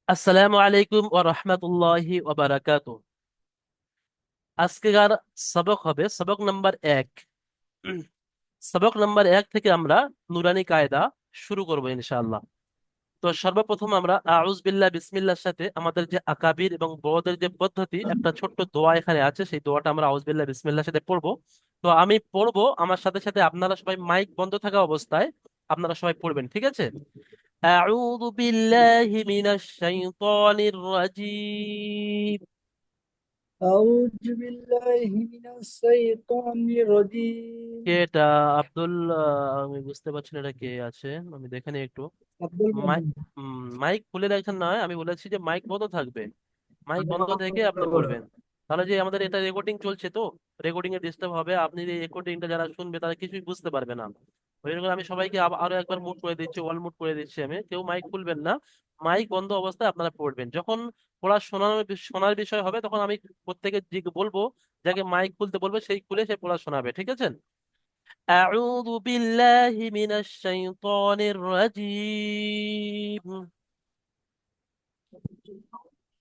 আসসালামু আলাইকুম ওয়া রাহমাতুল্লাহি ওয়া বারাকাতুহু। আজকের সবক হবে সবক নাম্বার 1। সবক নাম্বার 1 থেকে আমরা নুরানি কায়দা শুরু করব ইনশাআল্লাহ। তো সর্বপ্রথম আমরা আউজ বিল্লাহ বিসমিল্লাহর সাথে আমাদের যে আকাবির এবং বড়দের যে পদ্ধতি, একটা ছোট্ট দোয়া এখানে আছে, সেই দোয়াটা আমরা আউজ বিল্লাহ বিসমিল্লাহর সাথে পড়বো। তো আমি পড়বো, আমার সাথে সাথে আপনারা সবাই মাইক বন্ধ থাকা অবস্থায় আপনারা সবাই পড়বেন, ঠিক আছে? আউযু বিল্লাহি মিনাশ শাইতানির রাজীম। أعوذ بالله من الشيطان الرجيم. কে এটা? আব্দুল আমি বুঝতে পারছি না এটা কে আছে। আমি দেখে নিই একটু। عبد মাইক المؤمن. মাইক খুলে রাখেন নয়, আমি বলেছি যে মাইক বন্ধ থাকবে। মাইক বন্ধ থেকে আপনি পড়বেন। তাহলে যে আমাদের এটা রেকর্ডিং চলছে, তো রেকর্ডিং এ ডিস্টার্ব হবে, আপনি এই রেকর্ডিংটা যারা শুনবে তারা কিছুই বুঝতে পারবে না। ওই জন্য আমি সবাইকে আরো একবার মুট করে দিচ্ছি, অল মুট করে দিচ্ছি। আমি, কেউ মাইক খুলবেন না, মাইক বন্ধ অবস্থায় আপনারা পড়বেন। যখন পড়া শোনানোর শোনার বিষয় হবে তখন আমি প্রত্যেকে বলবো, যাকে মাইক খুলতে বলবে সেই খুলে সে পড়া শোনাবে, ঠিক আছে? أعوذ بالله من الشيطان الرجيم.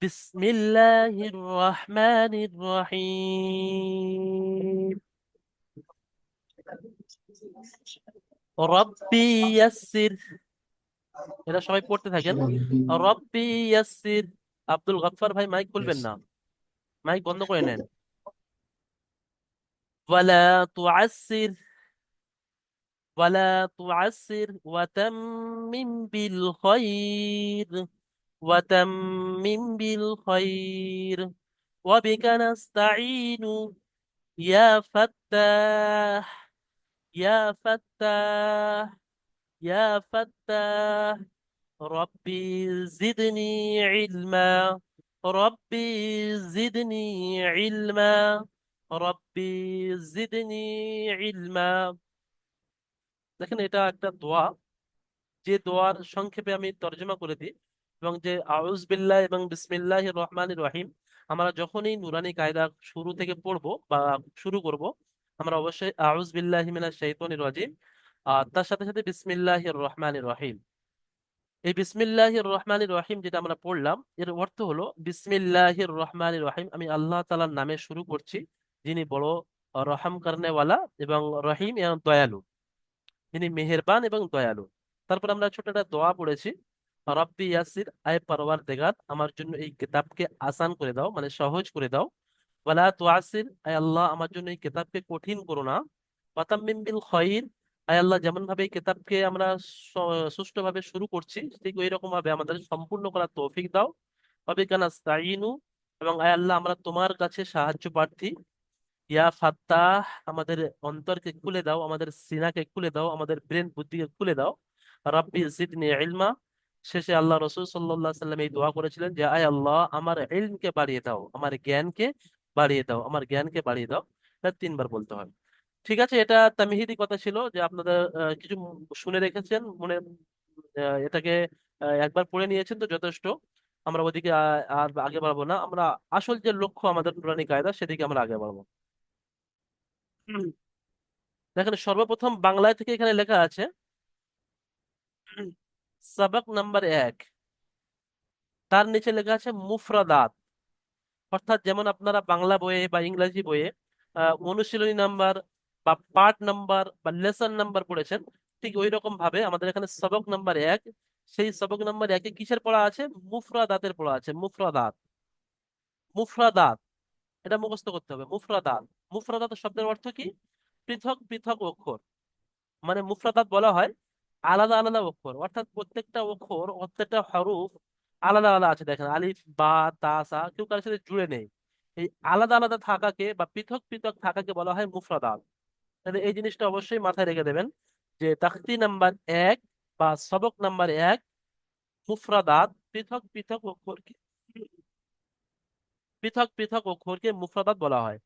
بسم الله الرحمن الرحيم. ربي يسر। এরা সবাই পড়তে থাকেন। রব্বি ইয়াসসির। আব্দুল গফফার ভাই মাইক খুলবেন না, মাইক বন্ধ করে নেন। ওয়ালা তুআসসির। ولا تعسر وتمم بالخير. وتمم بالخير. وبك نستعين. يا فتاح. يا فتاح. يا فتاح. ربي زدني علما. ربي زدني علما. ربي زدني علما। দেখেন, এটা একটা দোয়া, যে দোয়ার সংক্ষেপে আমি তর্জমা করে দিই। এবং যে আউজ বিল্লাহ এবং বিসমিল্লাহির রহমানির রহিম আমরা যখনই নুরানি কায়দা শুরু থেকে পড়বো বা শুরু করব, আমরা অবশ্যই আউজ বিল্লাহি মিনাশ শাইতানির রাজিম আর তার সাথে সাথে বিসমিল্লাহির রহমানির রহিম। এই বিসমিল্লাহির রহমানির রহিম যেটা আমরা পড়লাম, এর অর্থ হলো বিসমিল্লাহির রহমানির রহিম, আমি আল্লাহ তাআলার নামে শুরু করছি, যিনি বড় রহম করনেওয়ালা এবং রহিম এবং দয়ালু, তিনি মেহেরবান এবং দয়ালু। তারপর আমরা ছোট একটা দোয়া পড়েছি, রব্বি ইয়াসির, আয় পরওয়ারদিগার আমার জন্য এই কিতাবকে আসান করে দাও, মানে সহজ করে দাও। ওয়ালা তুআসির, আয় আল্লাহ আমার জন্য এই কিতাবকে কঠিন করো না। ওয়াতাম্মিম বিল খাইর, আয় আল্লাহ যেমন ভাবে এই কিতাবকে আমরা সুষ্ঠুভাবে শুরু করছি ঠিক ওই রকম ভাবে আমাদের সম্পূর্ণ করার তৌফিক দাও। ওয়াবিকা নাস্তাইনু, এবং আয় আল্লাহ আমরা তোমার কাছে সাহায্য প্রার্থী। ইয়া ফাত্তাহ, আমাদের অন্তরকে খুলে দাও, আমাদের সিনাকে খুলে দাও, আমাদের ব্রেন বুদ্ধিকে খুলে দাও। রাব্বি জিদনি ইলমা। শেষে আল্লাহ রাসূল সাল্লাল্লাহু আলাইহি সাল্লাম এই দোয়া করেছিলেন যে আয় আল্লাহ আমার ইলমকে বাড়িয়ে দাও, আমার জ্ঞানকে বাড়িয়ে দাও, আমার জ্ঞানকে বাড়িয়ে দাও। এটা 3 বার বলতে হয়। ঠিক আছে, এটা তামহিদি কথা ছিল যে আপনাদের কিছু শুনে রেখেছেন মনে, এটাকে একবার পড়ে নিয়েছেন তো যথেষ্ট। আমরা ওদিকে আর আগে বাড়বো না, আমরা আসল যে লক্ষ্য আমাদের নুরানি কায়দা সেদিকে আমরা আগে বাড়বো। দেখেন, সর্বপ্রথম বাংলায় থেকে এখানে লেখা আছে সাবাক নাম্বার 1, তার নিচে লেখা আছে মুফরাদাত। অর্থাৎ যেমন আপনারা বাংলা বইয়ে বা ইংরেজি বইয়ে অনুশীলনী নাম্বার বা পার্ট নাম্বার বা লেসন নাম্বার পড়েছেন, ঠিক ওই রকম ভাবে আমাদের এখানে সবক নাম্বার 1, সেই সবক নাম্বার 1-এ কিসের পড়া আছে? মুফরাদাতের পড়া আছে। মুফরাদাত, মুফরাদাত, এটা মুখস্থ করতে হবে। মুফরাদাত, মুফরাদাত শব্দের অর্থ কি? পৃথক পৃথক অক্ষর। মানে মুফরাদাত বলা হয় আলাদা আলাদা অক্ষর, অর্থাৎ প্রত্যেকটা অক্ষর, প্রত্যেকটা হরফ আলাদা আলাদা আছে। দেখেন আলিফ বা তা সা কেউ কারোর সাথে জুড়ে নেই। এই আলাদা আলাদা থাকাকে বা পৃথক পৃথক থাকাকে বলা হয় মুফরাদাত। তাহলে এই জিনিসটা অবশ্যই মাথায় রেখে দেবেন যে তাখতি নাম্বার 1 বা সবক নাম্বার 1, মুফরাদাত, পৃথক পৃথক অক্ষরকে, পৃথক পৃথক অক্ষরকে মুফরাদাত বলা হয়।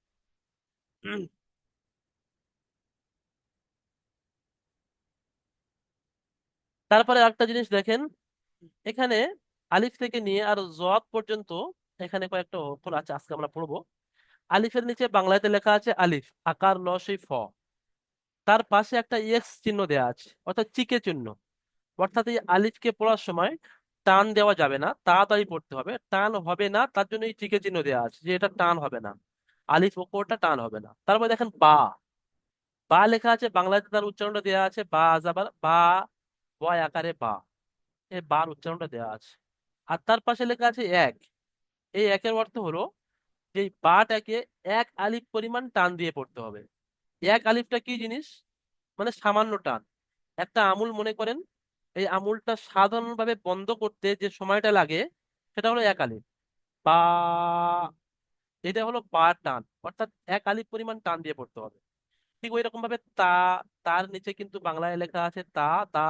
তারপরে একটা জিনিস দেখেন, এখানে আলিফ থেকে নিয়ে আর জদ পর্যন্ত এখানে কয়েকটা অক্ষর আছে, আজকে আমরা পড়বো। আলিফের নিচে বাংলাতে লেখা আছে আলিফ আকার লসই ফ, তার পাশে একটা এক্স চিহ্ন দেয়া আছে, অর্থাৎ চিকে চিহ্ন। অর্থাৎ এই আলিফকে পড়ার সময় টান দেওয়া যাবে না, তাড়াতাড়ি পড়তে হবে, টান হবে না, তার জন্য এই টিকে চিহ্ন দেওয়া আছে যে এটা টান হবে না, আলিফ ওপরটা টান হবে না। তারপর দেখেন বা, বা লেখা আছে, বাংলাতে তার উচ্চারণটা দেওয়া আছে বা যাবার বা, বয় আকারে বা, এই বার উচ্চারণটা দেওয়া আছে। আর তার পাশে লেখা আছে এক। এই একের অর্থ হলো যে এই বাটাকে এক আলিফ পরিমাণ টান দিয়ে পড়তে হবে। এক আলিফটা কি জিনিস, মানে সামান্য টান। একটা আমুল মনে করেন, এই আমুলটা সাধারণভাবে বন্ধ করতে যে সময়টা লাগে সেটা হলো এক আলিফ। বা, এটা হলো বা টান, অর্থাৎ এক আলিফ পরিমাণ টান দিয়ে পড়তে হবে। ঠিক ওই রকম ভাবে তা, তার নিচে কিন্তু বাংলায় লেখা আছে তা, তা,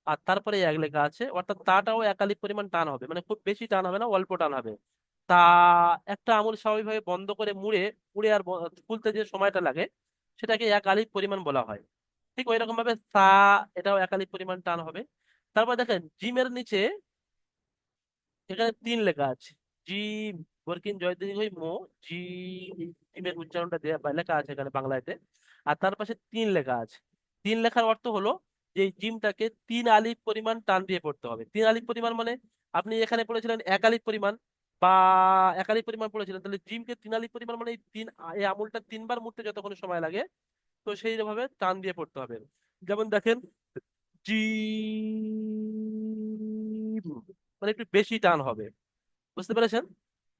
আর তারপরে এক লেখা আছে, অর্থাৎ তাটাও এক আলিফ পরিমাণ টান হবে, মানে খুব বেশি টান হবে না, অল্প টান হবে। তা, একটা আমুল স্বাভাবিকভাবে বন্ধ করে মুড়ে, মুড়ে আর খুলতে যে সময়টা লাগে সেটাকে এক আলিফ পরিমাণ বলা হয়। ঠিক ওই রকম ভাবে সা, এটাও এক আলিফ পরিমাণ টান হবে। তারপর দেখেন জিমের নিচে এখানে তিন লেখা আছে, জিম, বরকিন জয় দীর্ঘই মো, জি, জিমের উচ্চারণটা দেয়া বা লেখা আছে এখানে বাংলাতে। আর তার পাশে তিন লেখা আছে। তিন লেখার অর্থ হলো যে এই জিমটাকে তিন আলিফ পরিমাণ টান দিয়ে পড়তে হবে। তিন আলিফ পরিমাণ মানে আপনি এখানে পড়েছিলেন এক আলিফ পরিমাণ বা এক আলিফ পরিমাণ পড়েছিলেন, তাহলে জিমকে তিন আলিফ পরিমাণ মানে এই তিন, এই আমুলটা তিনবার মুড়তে যতক্ষণ সময় লাগে, তো সেই ভাবে টান দিয়ে পড়তে হবে। যেমন দেখেন জিম, মানে একটু বেশি টান হবে, বুঝতে পেরেছেন?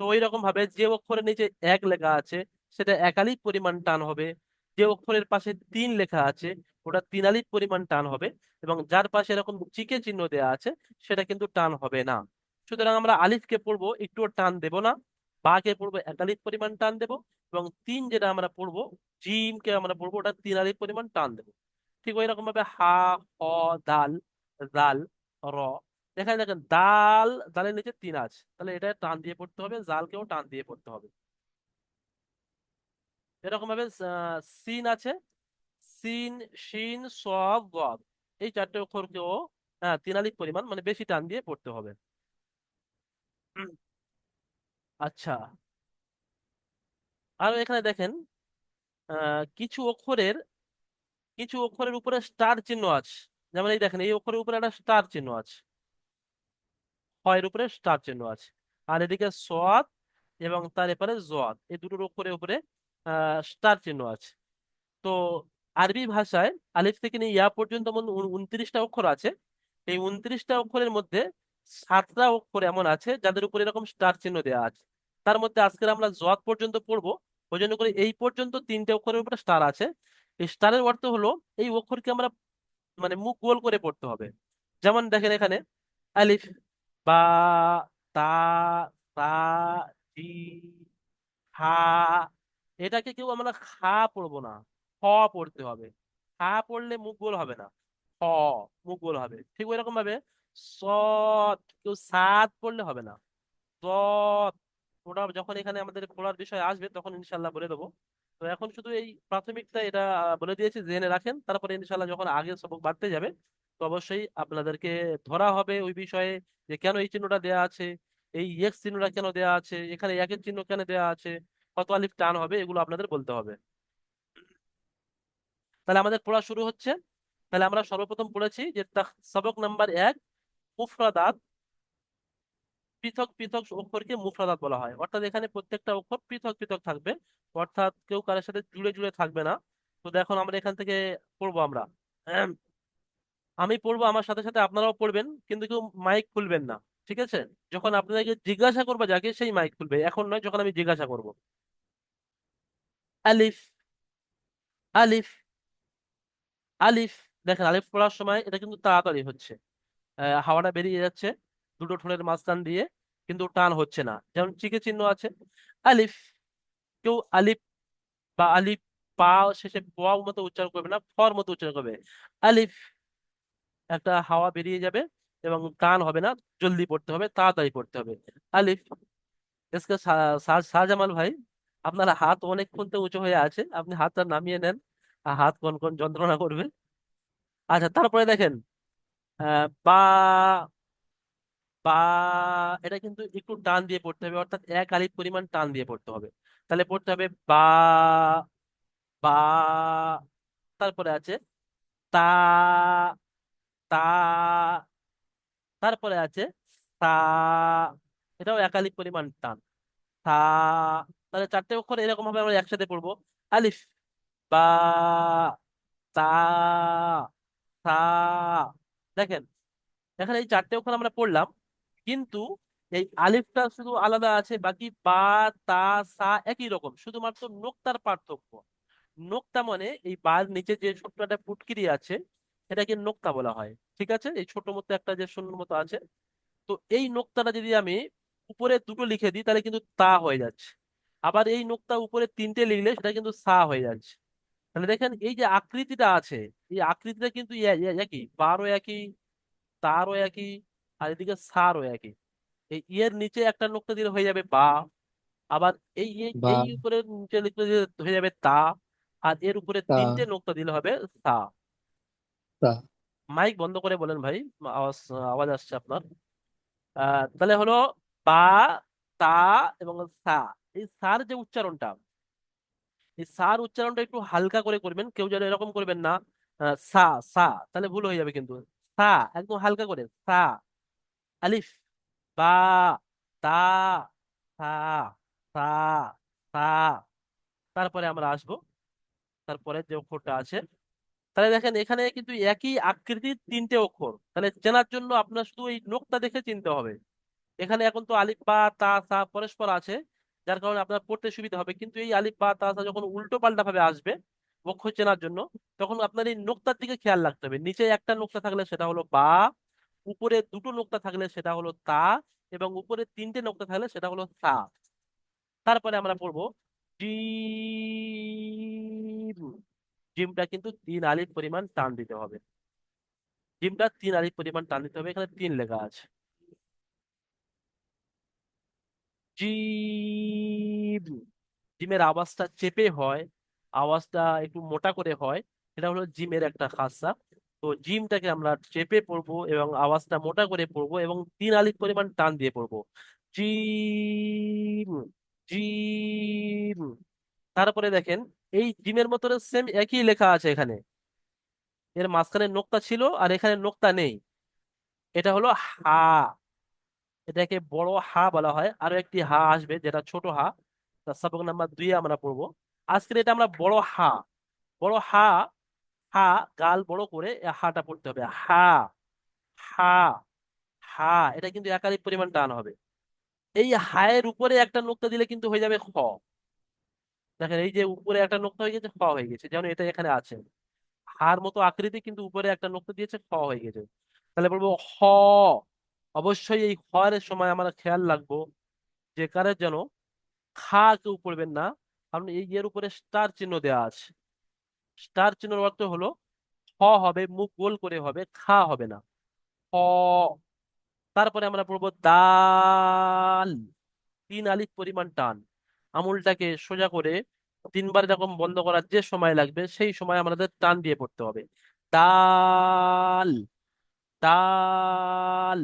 তো ওই রকম ভাবে যে অক্ষরের নিচে এক লেখা আছে সেটা একালিক পরিমাণ টান হবে, যে অক্ষরের পাশে তিন লেখা আছে ওটা তিনালিক পরিমাণ টান হবে, এবং যার পাশে এরকম চিকে চিহ্ন দেওয়া আছে সেটা কিন্তু টান হবে না। সুতরাং আমরা আলিফকে পড়বো একটুও টান দেব না, বাকে পড়বো একালিক পরিমাণ টান দেব, এবং তিন যেটা আমরা পড়বো, জিমকে আমরা পড়বো ওটা তিনালিক পরিমাণ টান দেবো। ঠিক ওই রকম ভাবে হা, হ, দাল, জাল, র। এখানে দেখেন দাল, দালের নিচে তিন আছে, তাহলে এটা টান দিয়ে পড়তে হবে, জালকেও টান দিয়ে পড়তে হবে। এরকম ভাবে সিন আছে, সিন, শিন, সদ, গদ, এই চারটে অক্ষরকেও তিন আলিফ পরিমাণ মানে বেশি টান দিয়ে পড়তে হবে। উম, আচ্ছা, আর এখানে দেখেন কিছু অক্ষরের উপরে স্টার চিহ্ন আছে। যেমন এই দেখেন এই অক্ষরের উপরে একটা স্টার চিহ্ন আছে, এর উপরে স্টার চিহ্ন আছে। আর এদিকে সোয়াদ এবং তার এপারে জোয়াদ, এই দুটোর অক্ষরের উপরে স্টার চিহ্ন আছে। তো আরবি ভাষায় আলিফ থেকে নিয়ে ইয়া পর্যন্ত এমন 29টা অক্ষর আছে। এই 29টা অক্ষরের মধ্যে 7টা অক্ষর এমন আছে যাদের উপরে এরকম স্টার চিহ্ন দেওয়া আছে। তার মধ্যে আজকে আমরা জোয়াদ পর্যন্ত পড়বো, ওই জন্য করে এই পর্যন্ত তিনটে অক্ষরের উপরে স্টার আছে। এই স্টারের অর্থ হলো এই অক্ষরকে আমরা মানে মুখ গোল করে পড়তে হবে। যেমন দেখেন এখানে আলিফ, বা, তা, সা, জি, হা, এটাকে কেউ আমরা খা পড়বো না, খ পড়তে হবে। খা পড়লে মুখ গোল হবে না, খ, মুখ গোল হবে। ঠিক ওই রকম ভাবে সৎ, কেউ সাত পড়লে হবে না, সৎ। ওটা যখন এখানে আমাদের পড়ার বিষয় আসবে তখন ইনশাল্লাহ বলে দেবো। তো এখন শুধু এই প্রাথমিকটা এটা বলে দিয়েছি, জেনে রাখেন, তারপরে ইনশাল্লাহ যখন আগে সবক বাড়তে যাবে তো অবশ্যই আপনাদেরকে ধরা হবে ওই বিষয়ে, যে কেন এই চিহ্নটা দেয়া আছে, এই এক্স চিহ্নটা কেন দেয়া আছে, এখানে একের চিহ্ন কেন দেয়া আছে, কত আলিফ টান হবে, এগুলো আপনাদের বলতে হবে। তাহলে আমাদের পড়া শুরু হচ্ছে। তাহলে আমরা সর্বপ্রথম পড়েছি যে সবক নাম্বার এক, মুফরাদাত, পৃথক পৃথক অক্ষরকে মুফরাদাত বলা হয়, অর্থাৎ এখানে প্রত্যেকটা অক্ষর পৃথক পৃথক থাকবে, অর্থাৎ কেউ কারোর সাথে জুড়ে জুড়ে থাকবে না। তো দেখুন আমরা এখান থেকে পড়বো আমরা। আহ, আমি পড়বো, আমার সাথে সাথে আপনারাও পড়বেন, কিন্তু কেউ মাইক খুলবেন না, ঠিক আছে? যখন আপনাদেরকে জিজ্ঞাসা করবো যাকে, সেই মাইক খুলবে, এখন নয়, যখন আমি জিজ্ঞাসা করবো। আলিফ, আলিফ, আলিফ। দেখেন আলিফ পড়ার সময় এটা কিন্তু তাড়াতাড়ি হচ্ছে, হাওয়াটা বেরিয়ে যাচ্ছে দুটো ঠোঁটের মাঝখান দিয়ে, কিন্তু টান হচ্ছে না। যেমন চিকে চিহ্ন আছে আলিফ, কেউ আলিফ বা আলিফ পা শেষে প মতো উচ্চারণ করবে না, ফর মতো উচ্চারণ করবে। আলিফ, একটা হাওয়া বেরিয়ে যাবে এবং টান হবে না, জলদি পড়তে হবে, তাড়াতাড়ি পড়তে হবে। আলিফ। এসকে শাহজামাল ভাই, আপনার হাত অনেকক্ষণ তো উঁচু হয়ে আছে, আপনি হাতটা নামিয়ে নেন, হাত কোন কোন যন্ত্রণা করবে। আচ্ছা, তারপরে দেখেন বা, বা, এটা কিন্তু একটু টান দিয়ে পড়তে হবে, অর্থাৎ এক আলিফ পরিমাণ টান দিয়ে পড়তে হবে। তাহলে পড়তে হবে বা, বা, তারপরে আছে তা, তা, তারপরে আছে সা, এটাও একালিক পরিমাণ টান। সা, তাহলে চারটে অক্ষর এরকম ভাবে আমরা একসাথে পড়বো। আলিফ, বা, তা, সা। দেখেন, এখানে এই চারটে অক্ষর আমরা পড়লাম, কিন্তু এই আলিফটা শুধু আলাদা আছে, বাকি বা, তা, সা একই রকম, শুধুমাত্র নোক্তার পার্থক্য। নোক্তা মানে এই বার নিচে যে ছোট্ট একটা পুটকিরি আছে, এটাকে নোক্তা বলা হয়। ঠিক আছে, এই ছোট মতো একটা যে শূন্য মতো আছে, তো এই নোক্তাটা যদি আমি উপরে দুটো লিখে দিই তাহলে কিন্তু তা হয়ে যাচ্ছে। আবার এই নোক্তা উপরে তিনটে লিখলে সেটা কিন্তু সা হয়ে যাচ্ছে। তাহলে দেখেন এই যে আকৃতিটা আছে, এই আকৃতিটা কিন্তু একই, বারও একই, তারও একই, আর এদিকে সারও একই। এই ইয়ের নিচে একটা নোক্তা দিলে হয়ে যাবে বা, আবার এই এই বা, এই উপরে নিচে লিখলে যে হয়ে যাবে তা, আর এর উপরে তা, তিনটে নোক্তা দিলে হবে সা। তা। মাইক বন্ধ করে বলেন ভাই, আওয়াজ আওয়াজ আসছে আপনার। তাহলে হলো বা, তা এবং সা। এই সার যে উচ্চারণটা, এই সার উচ্চারণটা একটু হালকা করে করবেন, কেউ যেন এরকম করবেন না সা, সা, তাহলে ভুল হয়ে যাবে কিন্তু। সা, একদম হালকা করে সা। আলিফ, বা, তা, সা, সা, সা। তারপরে আমরা আসবো তারপরে যে অক্ষরটা আছে। তাহলে দেখেন এখানে কিন্তু একই আকৃতির তিনটে অক্ষর, তাহলে চেনার জন্য আপনার শুধু এই নোকটা দেখে চিনতে হবে। এখানে এখন তো আলিফ বা তা সা পরস্পর আছে, যার কারণে আপনার পড়তে সুবিধা হবে, কিন্তু এই আলিফ বা তা সা যখন উল্টো পাল্টা ভাবে আসবে অক্ষর চেনার জন্য, তখন আপনার এই নোক্তার দিকে খেয়াল রাখতে হবে। নিচে একটা নোক্তা থাকলে সেটা হলো বা, উপরে দুটো নোক্তা থাকলে সেটা হলো তা, এবং উপরে তিনটে নোক্তা থাকলে সেটা হলো সা। তারপরে আমরা পড়বো জিম। জিমটা কিন্তু তিন আলিফ পরিমাণ টান দিতে হবে। জিমটা তিন আলিফ পরিমাণ টান দিতে হবে, এখানে তিন লেখা আছে। জিম, জিমের আওয়াজটা চেপে হয়, আওয়াজটা একটু মোটা করে হয়, এটা হলো জিমের একটা খাসা। তো জিমটাকে আমরা চেপে পড়বো এবং আওয়াজটা মোটা করে পড়বো এবং তিন আলিফ পরিমাণ টান দিয়ে পড়বো। Gym, gym. তারপরে দেখেন এই জিমের মতো সেম একই লেখা আছে এখানে, এর মাঝখানে নোক্তা ছিল আর এখানে নোক্তা নেই। এটা হলো হা, এটাকে বড় হা বলা হয়। আরো একটি হা আসবে যেটা ছোট হা, তার সবক নাম্বার 2 আমরা পড়বো। আজকের এটা আমরা বড় হা, বড় হা, হা, গাল বড় করে এ হাটা পড়তে হবে। হা, হা, হা, এটা কিন্তু একাধিক পরিমাণ টান হবে। এই হায়ের উপরে একটা নোক্তা দিলে কিন্তু হয়ে যাবে খ। দেখেন এই যে উপরে একটা নোক্তা হয়ে গেছে, খ হয়ে গেছে, যেমন এটা এখানে আছে। হার মতো আকৃতি, কিন্তু উপরে একটা নোক্তা দিয়েছে, খ হয়ে গেছে। তাহলে বলবো হ। অবশ্যই এই খ এর সময় আমরা খেয়াল রাখবো যে কারের যেন খা কেউ পড়বেন না, কারণ এই এর উপরে স্টার চিহ্ন দেওয়া আছে। স্টার চিহ্নের অর্থ হলো খ হবে, মুখ গোল করে হবে, খা হবে না। খ। তারপরে আমরা পড়বো দাল। তিন আলিফ পরিমাণ টান, আমুলটাকে সোজা করে তিনবার এরকম বন্ধ করার যে সময় লাগবে সেই সময় আমাদের টান দিয়ে পড়তে হবে। দাল, দাল।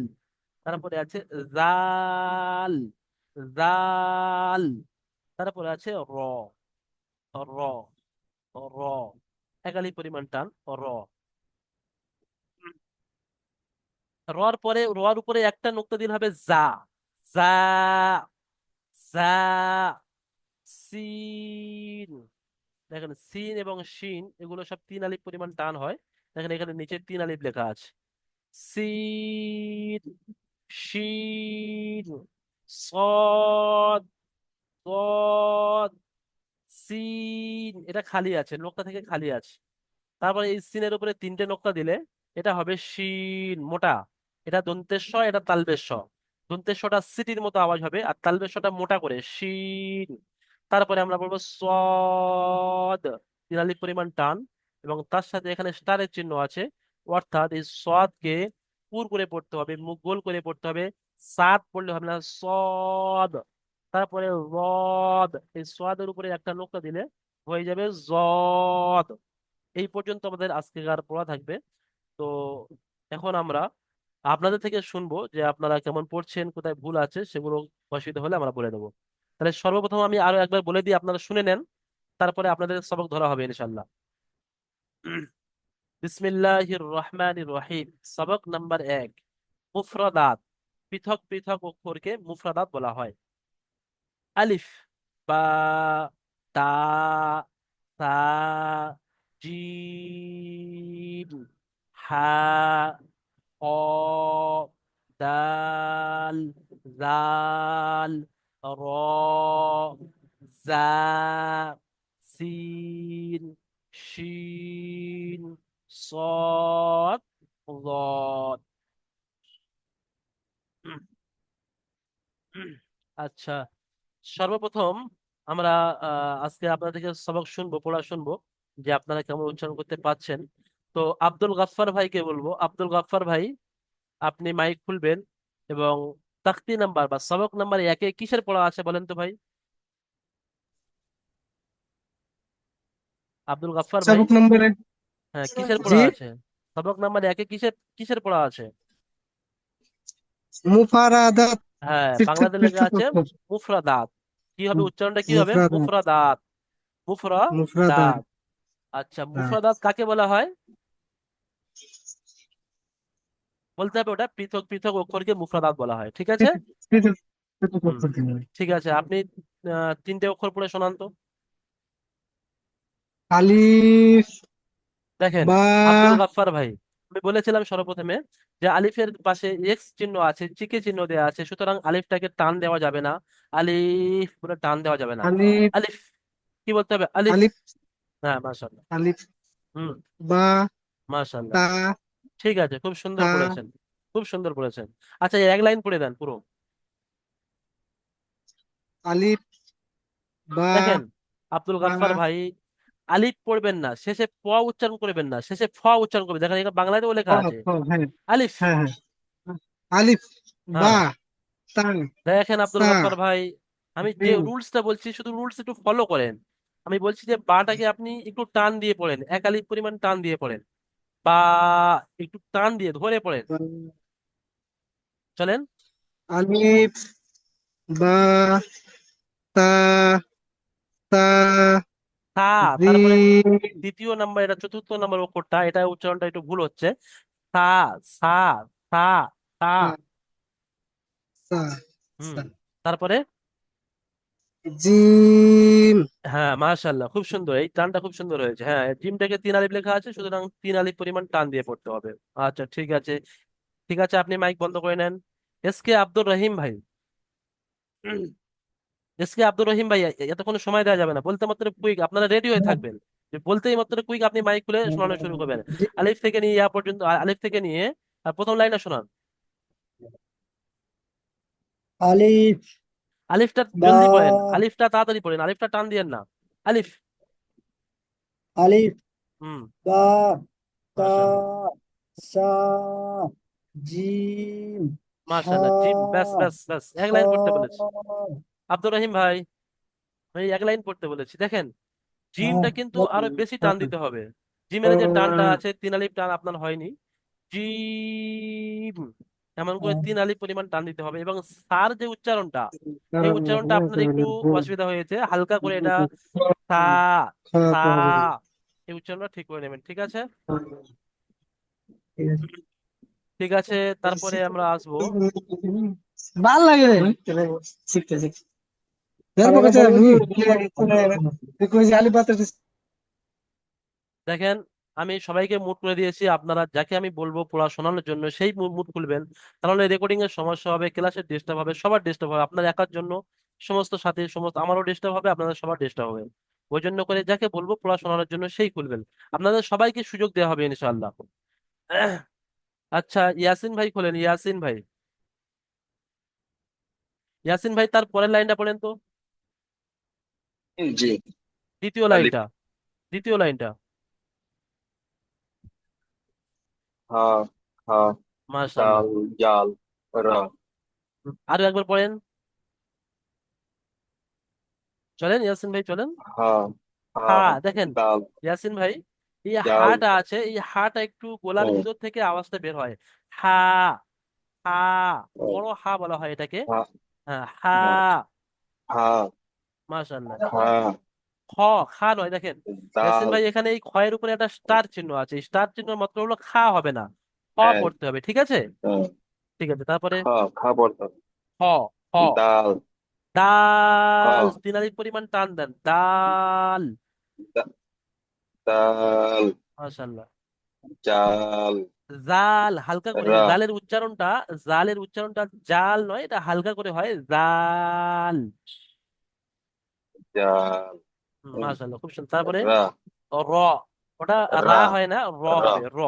তারপরে আছে জাল, জাল। তারপরে আছে র, র, র। একালি পরিমাণ টান র। রর পরে, রর উপরে একটা নোক্তা দিন হবে যা, যা, যা। সিন, দেখেন সিন এবং শিন এগুলো সব তিন আলিফ পরিমাণ টান হয়। দেখেন এখানে নিচে তিন আলিফ লেখা আছে। সিন, শিন, সদ, সদ, সিন। এটা খালি আছে, নোক্তা থেকে খালি আছে। তারপরে এই সিনের উপরে তিনটে নোক্তা দিলে এটা হবে শিন মোটা। এটা দন্তের স, এটা তালবের স। দন্তের সটা সিটির মতো আওয়াজ হবে, আর তালবের সটা মোটা করে শিন। তারপরে আমরা বলবো সদ, তিরালি পরিমাণ টান, এবং তার সাথে এখানে স্টারের চিহ্ন আছে, অর্থাৎ এই সদকে পুর করে পড়তে হবে, মুখ গোল করে পড়তে হবে। সাদ পড়লে হবে না, সদ। তারপরে রদ, এই সদের উপরে একটা নোক্তা দিলে হয়ে যাবে জদ। এই পর্যন্ত আমাদের আজকের পড়া থাকবে। তো এখন আমরা আপনাদের থেকে শুনবো যে আপনারা কেমন পড়ছেন, কোথায় ভুল আছে, সেগুলো অসুবিধা হলে আমরা বলে দেবো। তাহলে সর্বপ্রথম আমি আরো একবার বলে দিই, আপনারা শুনে নেন, তারপরে আপনাদের সবক ধরা হবে ইনশাল্লাহ। বিসমিল্লাহির রহমানির রহিম। সবক নাম্বার 1, মুফরাদাত। পৃথক পৃথক অক্ষরকে মুফরাদাত বলা হয়। আলিফ, বা, তা, সা, জিম, হা, খ, দাল, জাল, র, জা, সিন, শিন, صاد، ضاد। আচ্ছা, সর্বপ্রথম আমরা আজকে আপনাদের থেকে সবক শুনবো, পড়া শুনবো, যে আপনারা কেমন উচ্চারণ করতে পাচ্ছেন। তো আব্দুল গাফফার ভাইকে বলবো, আব্দুল গাফফার ভাই আপনি মাইক খুলবেন এবং তাকতি নাম্বার বা সবক নাম্বার একে কিসের পড়া আছে বলেন তো ভাই? আব্দুল গাফফার ভাই, সবক নম্বরে হ্যাঁ কিসের জি পড়া আছে? সবক নাম্বার একে কিসের কিসের পড়া আছে? মুফারাদাত হ্যাঁ, পৃথক বাংলাতে লেখা পৃথক আছে অক্ষর মুফরাদাত। কি হবে উচ্চারণটা, কি হবে? মুফরাদাত মুফরাদাত, মুফরাদাত মুফরাদাত। আচ্ছা, মুফরাদাত কাকে বলা হয়? বলতে হবে ওটা পৃথক পৃথক অক্ষরকে মুফরাদাত বলা হয়, ঠিক আছে? পৃথক পৃথক পৃথক হুম, অক্ষর দিন ঠিক আছে। আপনি তিনটে অক্ষর পড়ে শোনান তো। আলিফ দেখেন বা আব্দুল গাফফার ভাই, আমি বলেছিলাম সর্বপ্রথমে যে আলিফের পাশে এক্স চিহ্ন আছে, চিকে চিহ্ন দেওয়া আছে, সুতরাং আলিফটাকে টান দেওয়া যাবে না। আলিফ বলে টান দেওয়া যাবে না। আলিফ আলিফ, কি বলতে হবে? আলিফ। আলিফ হ্যাঁ, মাশাআল্লাহ। আলিফ হুম, বা মাশাআল্লাহ। তা ঠিক আছে, খুব সুন্দর তা পড়েছেন, খুব সুন্দর পড়েছেন। আচ্ছা, এই এক লাইন পড়ে দেন পুরো। আলিফ বা দেখেন আব্দুল তা গাফফার ভাই, আলিফ পড়বেন না, শেষে প উচ্চারণ করবেন না, শেষে ফ উচ্চারণ করবেন। দেখেন এখানে বাংলাতেও লেখা আছে হ্যাঁ আলিফ। হ্যাঁ হ্যাঁ আলিফ বা হ্যাঁ, তা দেখেন আব্দুল সা গাফফার ভাই, আমি যে জিম রুলসটা বলছি শুধু রুলস একটু ফলো করেন। আমি বলছি যে বাটাকে আপনি একটু টান দিয়ে পড়েন, এক আলিফ পরিমাণ টান দিয়ে পড়েন, বা একটু টান দিয়ে ধরে পড়েন। চলেন। আলিফ বা তা তা তা, তারপরে জিম দ্বিতীয় নাম্বার, এটা চতুর্থ নাম্বার অক্ষরটা, এটা উচ্চারণটা একটু ভুল হচ্ছে। সা, সা, সা, তা। সা সা হুম, সা তারপরে, জিম হ্যাঁ মাশাআল্লাহ, খুব সুন্দর, এই টানটা খুব সুন্দর হয়েছে। হ্যাঁ, জিমটাকে তিন আলিফ লেখা আছে, সুতরাং তিন আলিফ পরিমাণ টান দিয়ে পড়তে হবে। আচ্ছা ঠিক আছে, ঠিক আছে, আপনি মাইক বন্ধ করে নেন। এস কে আব্দুর রহিম ভাই, এস কে আব্দুর রহিম ভাই, এত কোনো সময় দেওয়া যাবে না, বলতে মাত্র কুইক, আপনারা রেডি হয়ে থাকবেন। যে বলতেই মাত্র কুইক আপনি মাইক খুলে শোনানো শুরু করবেন। আলিফ থেকে নিয়ে ইয়া পর্যন্ত, আলিফ থেকে নিয়ে প্রথম লাইনে শোনান। আলিফ আলিফটা বা জলদি পড়েন, আলিফটা তাড়াতাড়ি পড়েন, আলিফটা টান দিয়েন না। আলিফ। আলিফ হুম, বা তা মাশাআল্লাহ, সা জিম হা মাশাআল্লাহ, জিম, ব্যাস ব্যাস ব্যাস, এক লাইন পড়তে বলেছি। খ আব্দুর রহিম ভাই, আমি এক লাইন পড়তে বলেছি, দেখেন হ্যাঁ জিমটা কিন্তু আরো বলেন। বেশি টান হ্যাঁ দিতে হবে। জিমের যে টানটা আছে, তিন আলিফ টান আপনার হয়নি। জিম, এমন করে তিন আলিফ পরিমাণ টান দিতে হবে। এবং সার যে উচ্চারণটা, এই উচ্চারণটা আপনার একটু অসুবিধা হয়েছে, হালকা করে এটা সা, সা, খাওয়াতে হবে এই উচ্চারণটা ঠিক করে নেবেন, ঠিক আছে? ঠিক আছে ঠিক আছে, তারপরে আমরা আসবো। ভাল লাগে রে শিখতে শিখতে দেখেন আমি সবাইকে মুট করে দিয়েছি, আপনারা যাকে আমি বলবো পড়া শোনানোর জন্য সেই মুট খুলবেন, তাহলে রেকর্ডিং এর সমস্যা হবে, ক্লাসের ডিস্টার্ব হবে, সবার ডিস্টার্ব হবে, আপনার একার জন্য সমস্ত সাথী সমস্ত আমারও ডিস্টার্ব হবে, আপনাদের সবার ডিস্টার্ব হবে। ওই জন্য করে যাকে বলবো পড়া শোনানোর জন্য সেই খুলবেন। আপনাদের সবাইকে সুযোগ দেওয়া হবে ইনশাআল্লাহ। আচ্ছা, ইয়াসিন ভাই খোলেন, ইয়াসিন ভাই, ইয়াসিন ভাই তার পরের লাইনটা পড়েন তো, জি। দ্বিতীয় আলিফ, লাইনটা, দ্বিতীয় লাইনটা। হা, হা, মাশাআল্লাহ। দাল, জাল, রা। আরো একবার পড়েন, চলেন ইয়াসিন ভাই চলেন। হা, হা, হ্যাঁ দেখেন দাল, ইয়াসিন ভাই, এই জাল, হাটা আছে, এই হাটা একটু গলার ও, ভিতর থেকে আওয়াজটা বের হয়। হা, হা, ও, বড় হা বলা হয় এটাকে। হা, হ্যাঁ, হা। হা, হা, মাশাআল্লাহ। হা, খ, খা নয়, দেখেন ইয়াসিন দাল, ভাই, এখানে এই খয়ের উপরে একটা স্টার চিহ্ন আছে, এই স্টার চিহ্ন মাত্র হলো খা হবে না, খ হ্যাঁ, পড়তে হবে, ঠিক আছে? হ্যাঁ, ঠিক আছে, তারপরে খা, খা পড়তে হবে। হ। হ। দাল। খ, ডাল, 3 আলিফ পরিমাণ টান দেন, ডাল। দা- দাল। মাশাআল্লাহ। জাল। জাল, হালকা করে, রা। জালের উচ্চারণটা জাল নয়, এটা হালকা করে হয়, জাল। জাল। মাশাআল্লাহ, খুব সুন্দর। তারপরে রা। র। ওটা রা রা। হয় না, র রা। হবে, র।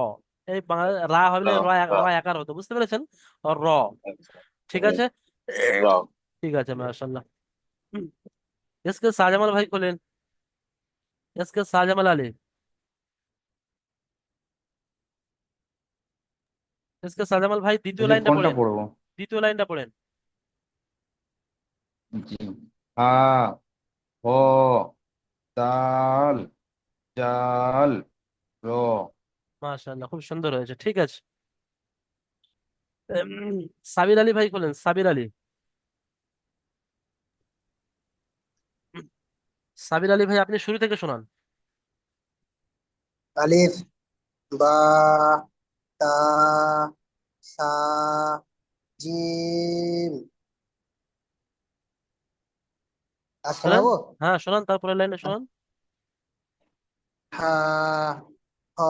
এই বাংলা রা হলে রা। রা। র একার হতো, বুঝতে পেরেছেন? র। আচ্ছা। ঠিক আছে। রা। ঠিক আছে, মাশাআল্লাহ। এসকে শাহজামাল ভাই খোলেন, এসকে শাহজামাল আলী, এসকে শাহজামাল ভাই দ্বিতীয় হুজুর লাইনটা কোনটা পড়েন, পড়বো? দ্বিতীয় লাইনটা পড়েন। জি। হা, হ, দাল, জাল, র। মাশাআল্লাহ, খুব সুন্দর হয়েছে, ঠিক আছে। উম, সাবির আলী ভাই খোলেন, সাবির আলী। সাবির আলী ভাই, আপনি শুরু থেকে শোনান। আলিফ, বা, তা, সা, জিম। আর শোনান, শোনাবো? হ্যাঁ শোনান, তারপরে লাইনে শোনান। হা, হ,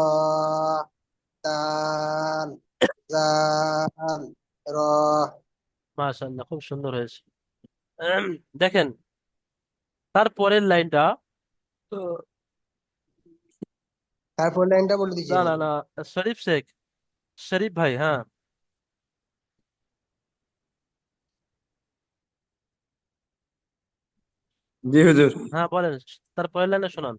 দাল, জাল, র। মাশাআল্লাহ, খুব সুন্দর হয়েছে। উম, দেখেন তারপরের লাইনটা। আহ, তারপর লাইনটা বলে না দিয়েছেন। না না, শরীফ শেখ, শরীফ ভাই, হ্যাঁ। জি হুজুর। হ্যাঁ বলেন, তারপরের লাইনে শোনান।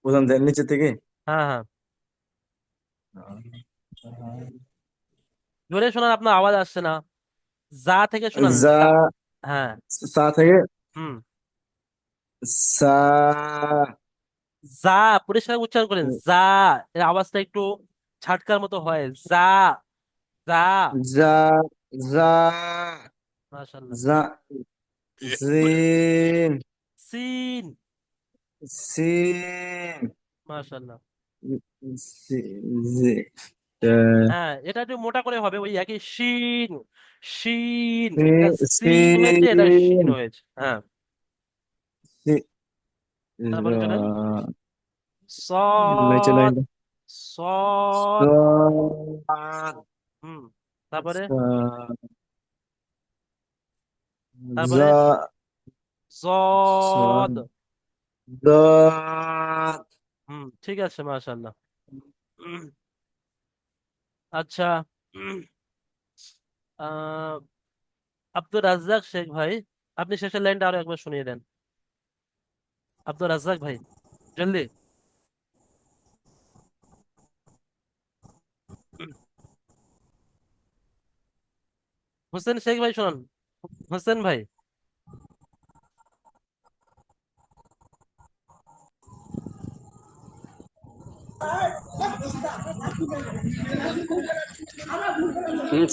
প্রথম থেকে নিচে থেকে। হ্যাঁ হ্যাঁ, জোরে শোনান, আপনার আওয়াজ আসছে না। যা থেকে শোনান, যা, যা। হ্যাঁ। সা থেকে। হুম। সা, যা, পরিষ্কার উচ্চারণ করেন, যা। এর আওয়াজটা একটু ছাটকার মতো হয়, যা। যা। যা, যা, মাশাআল্লাহ। যা, জিন, সিন। সিন, মাশাআল্লাহ। জি, জি, হ্যাঁ, এটা একটু মোটা করে হবে, ওই একই শিন। শিন, এটা সি, সিন হয়েছে, এটা শিন সিন, হয়েছে, হ্যাঁ। সি, তারপরে চলেন, র। নিচে সদ। লাইনটা। সদ। সা, হুম। তারপরে, সা, তারপরে যা, সা, জদ। দাত। ঠিক আছে, মাশাআল্লাহ। উম, আচ্ছা। উম, আহ আব্দুর রাজ্জাক শেখ ভাই, আপনি শেষের লাইনটা আরো একবার শুনিয়ে দেন। আব্দুর রাজ্জাক ভাই, জলদি। উম, হোসেন শেখ ভাই শোনান, হোসেন ভাই।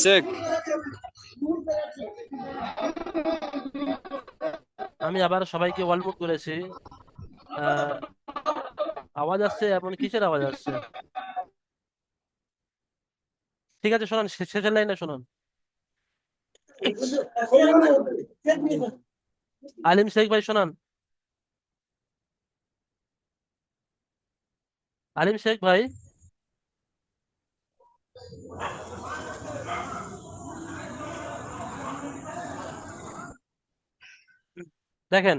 চেক। আমি আবার সবাইকে ওয়ালমুট করেছি। আহ আওয়াজ আসছে, এমন কিসের আওয়াজ আসছে? ঠিক আছে, শোনান, শেষের লাইনে শোনান। আলিম শেখ ভাই শোনান, আলিম শেখ ভাই। দেখেন,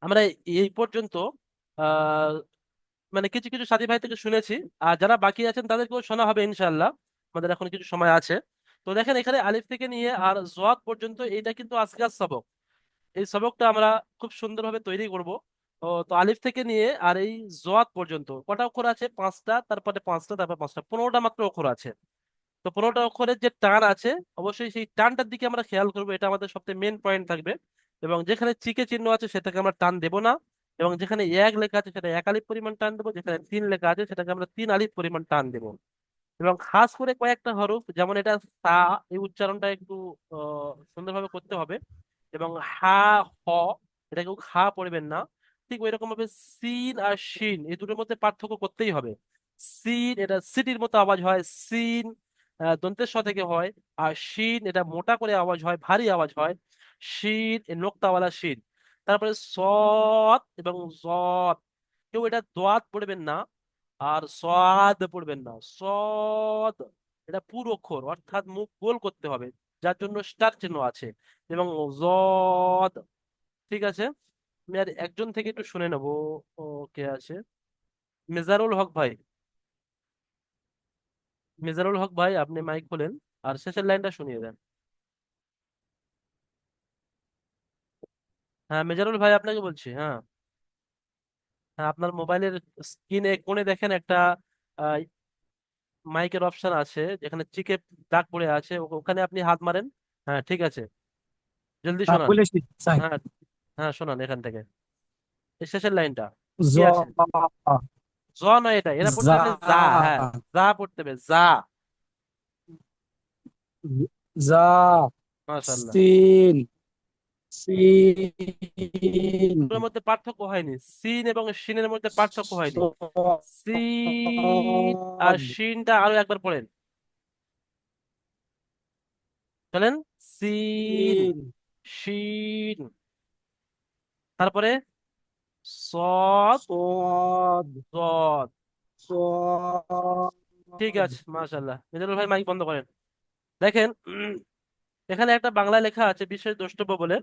আমরা এই পর্যন্ত আহ মানে কিছু কিছু সাথী ভাই থেকে শুনেছি, আর যারা বাকি আছেন তাদেরকেও শোনা হবে ইনশাআল্লাহ। আমাদের এখন কিছু সময় আছে। তো দেখেন, এখানে আলিফ থেকে নিয়ে আর জোয়াদ পর্যন্ত এটা কিন্তু আজকের সবক। এই সবকটা আমরা খুব সুন্দরভাবে তৈরি করব। তো আলিফ থেকে নিয়ে আর এই জোয়াদ পর্যন্ত কটা অক্ষর আছে? 5টা, তারপরে 5টা, তারপরে 5টা, 15টা মাত্র অক্ষর আছে। তো 15টা অক্ষরের যে টান আছে, অবশ্যই সেই টানটার দিকে আমরা খেয়াল করবো, এটা আমাদের সবথেকে মেন পয়েন্ট থাকবে। এবং যেখানে চিকে চিহ্ন আছে সেটাকে আমরা টান দেব না। এবং যেখানে এক লেখা আছে সেটা 1 আলিফ পরিমাণ টান দেবো, যেখানে 3 লেখা আছে সেটাকে আমরা 3 আলিফ পরিমাণ টান দেবো। এবং খাস করে কয়েকটা হরফ, যেমন এটা সা, এই উচ্চারণটা একটু সুন্দরভাবে করতে হবে। এবং হা, হ, এটা কেউ খা পড়বেন না। ঠিক ওই রকম ভাবে সিন আর শিন, এই দুটোর মধ্যে পার্থক্য করতেই হবে। সিন এটা সিটির মতো আওয়াজ হয়, সিন দন্তের স থেকে হয়। আর শিন এটা মোটা করে আওয়াজ হয়, ভারী আওয়াজ হয়, শিন এ নোক্তাওয়ালা শিন। তারপরে সদ এবং জদ, কেউ এটা দোয়াত পড়বেন না আর সদ পড়বেন না, সদ এটা পুরো অক্ষর, অর্থাৎ মুখ গোল করতে হবে, যার জন্য স্টার চিহ্ন আছে। এবং জদ, ঠিক আছে। আমি আর একজন থেকে একটু শুনে নেবো। কে আছে? মেজারুল হক ভাই, মেজারুল হক ভাই আপনি মাইক খোলেন আর শেষের লাইনটা শুনিয়ে দেন। হ্যাঁ মেজারুল ভাই আপনাকে বলছি, হ্যাঁ। হ্যাঁ আপনার মোবাইলের স্ক্রিনে কোণে দেখেন একটা মাইকের অপশন আছে, যেখানে চিকে দাগ পড়ে আছে, ওখানে আপনি হাত মারেন। হ্যাঁ ঠিক আছে, জলদি হ্যাঁ শোনান। বলেছি স্যার। হ্যাঁ, হ্যাঁ শোনান এখান থেকে এই শেষের লাইনটা জ কি আছে। জ নয়, এটা এরা পড়তে জা হবে যা, হ্যাঁ যা পড়তে হবে যা। জা মাশাআল্লাহ, সিন সিন এগুলোর মধ্যে পার্থক্য হয়নি, সিন এবং শিনের মধ্যে পার্থক্য হয়নি। সিন আর সদ শিনটা আরো একবার পড়েন, চলেন। সিন, সিন শিন, তারপরে সদ, সদ জদ। ঠিক সদ আছে মাশাআল্লাহ। মিজানুর ভাই মাইক বন্ধ করেন। দেখেন এখানে একটা বাংলায় লেখা আছে বিশেষ দ্রষ্টব্য বলে,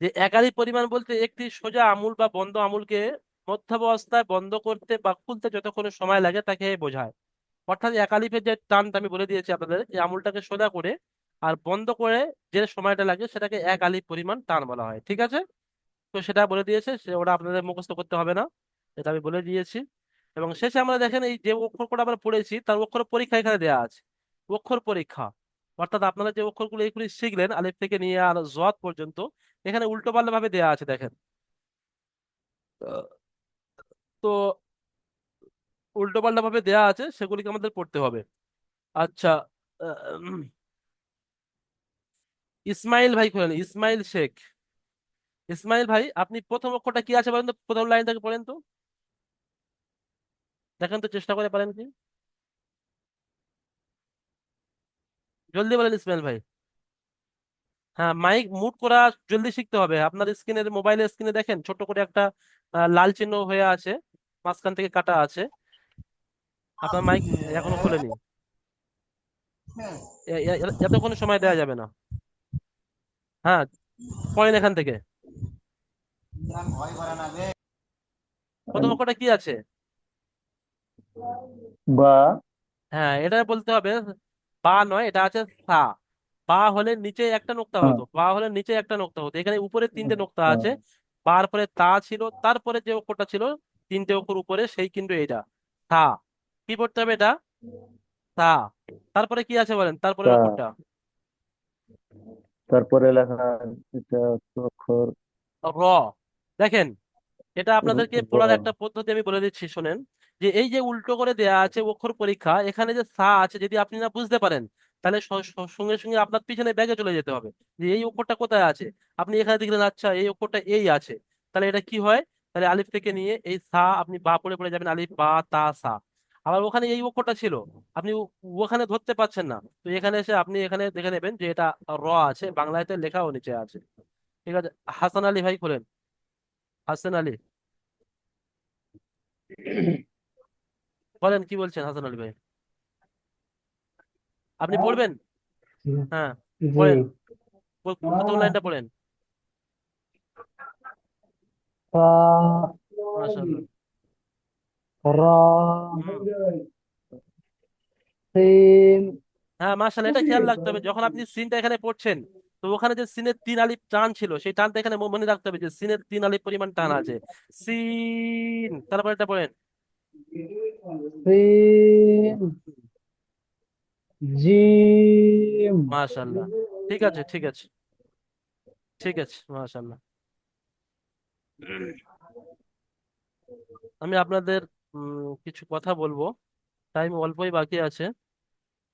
যে একারি পরিমাণ বলতে একটি সোজা আমূল বা বন্ধ আমূলকে মধ্যাবস্থায় বন্ধ করতে বা খুলতে যতক্ষণ সময় লাগে তাকে বোঝায়। অর্থাৎ এক আলিফের যে টানটা আমি বলে দিয়েছি আপনাদের, এই আমুলটাকে সোজা করে আর বন্ধ করে যে সময়টা লাগে সেটাকে এক আলিফ পরিমাণ টান বলা হয়, ঠিক আছে। তো সেটা বলে দিয়েছে, ওটা আপনাদের মুখস্থ করতে হবে না, এটা আমি বলে দিয়েছি। এবং শেষে আমরা দেখেন এই যে অক্ষর কোড আমরা পড়েছি তার অক্ষর পরীক্ষা এখানে দেওয়া আছে, অক্ষর পরীক্ষা। অর্থাৎ আপনারা যে অক্ষরগুলো এইগুলি শিখলেন আলিফ থেকে নিয়ে আর জদ পর্যন্ত, এখানে উল্টো পাল্টা ভাবে দেওয়া আছে দেখেন। তো উল্টো পাল্টা ভাবে দেওয়া আছে, সেগুলিকে আমাদের পড়তে হবে। আচ্ছা, আহ, ইসমাইল ভাই খোলেন, ইসমাইল শেখ। ইসমাইল ভাই আপনি প্রথম অক্ষরটা কি আছে বলেন তো, প্রথম লাইন থেকে পড়েন তো, দেখেন তো চেষ্টা করে পারেন কি। জলদি বলেন ইসমাইল ভাই। হ্যাঁ মাইক মুট করা জলদি শিখতে হবে। আপনার স্ক্রিনের, মোবাইলের স্ক্রিনে দেখেন ছোট করে একটা লাল চিহ্ন হয়ে আছে, মাঝখান থেকে কাটা আছে। আপনার মাইক এখনো খোলেনি, এতক্ষণ সময় দেওয়া যাবে না। হ্যাঁ পড়েন এখান থেকে, প্রথম অক্ষরটা কি আছে। বা হ্যাঁ এটা বলতে হবে, বা নয় এটা আছে সা। বা হলে নিচে একটা নোক্তা হতো, বা হলে নিচে একটা নোক্তা হতো, এখানে উপরে তিনটে নোক্তা আছে। বার পরে তা ছিল, তারপরে যে অক্ষরটা ছিল তিনটে অক্ষর উপরে, সেই কিন্তু এটা সা। কি পড়তে হবে এটা, সা। তারপরে কি আছে বলেন, তারপরের তা অক্ষরটা তারপরে লেখা এটা অক্ষর র। দেখেন এটা আপনাদেরকে র পড়ার একটা পদ্ধতি আমি বলে দিচ্ছি শোনেন। যে এই যে উল্টো করে দেয়া আছে অক্ষর পরীক্ষা, এখানে যে সা আছে যদি আপনি না বুঝতে পারেন, তাহলে সঙ্গে সঙ্গে আপনার পিছনে ব্যাগে চলে যেতে হবে, যে এই অক্ষরটা কোথায় আছে। আপনি এখানে দেখলেন আচ্ছা এই অক্ষরটা এই আছে, তাহলে এটা কি হয়, তাহলে আলিফ থেকে নিয়ে এই সা আপনি বা পড়ে পড়ে যাবেন, আলিফ বা তা সা। আবার ওখানে এই অক্ষরটা ছিল, আপনি ওখানে ধরতে পারছেন না, তো এখানে এসে আপনি এখানে দেখে নেবেন যে এটা র আছে, বাংলাতে লেখাও নিচে আছে, ঠিক আছে। হাসান আলী ভাই খোলেন, হাসান আলী বলেন কি বলছেন হাসান আলী ভাই, আপনি পড়বেন। হ্যাঁ জি পড়েন, প্রথম লাইনটা পড়েন। রা মাশাআল্লাহ। রা হুম, সিন হ্যাঁ মাশাআল্লাহ, এটা খেয়াল রাখতে হবে যখন আপনি সিনটা এখানে পড়ছেন, তো ওখানে যে সিনের তিন আলিফ টান ছিল সেই টানটা এখানে মনে রাখতে হবে, যে সিনের তিন আলিফ পরিমাণ টান আছে। সিন, তারপর এটা পড়েন। সিন জিম মাশাআল্লাহ, ঠিক আছে ঠিক আছে ঠিক আছে মাশাআল্লাহ। আমি আপনাদের কিছু কথা বলবো, টাইম অল্পই বাকি আছে।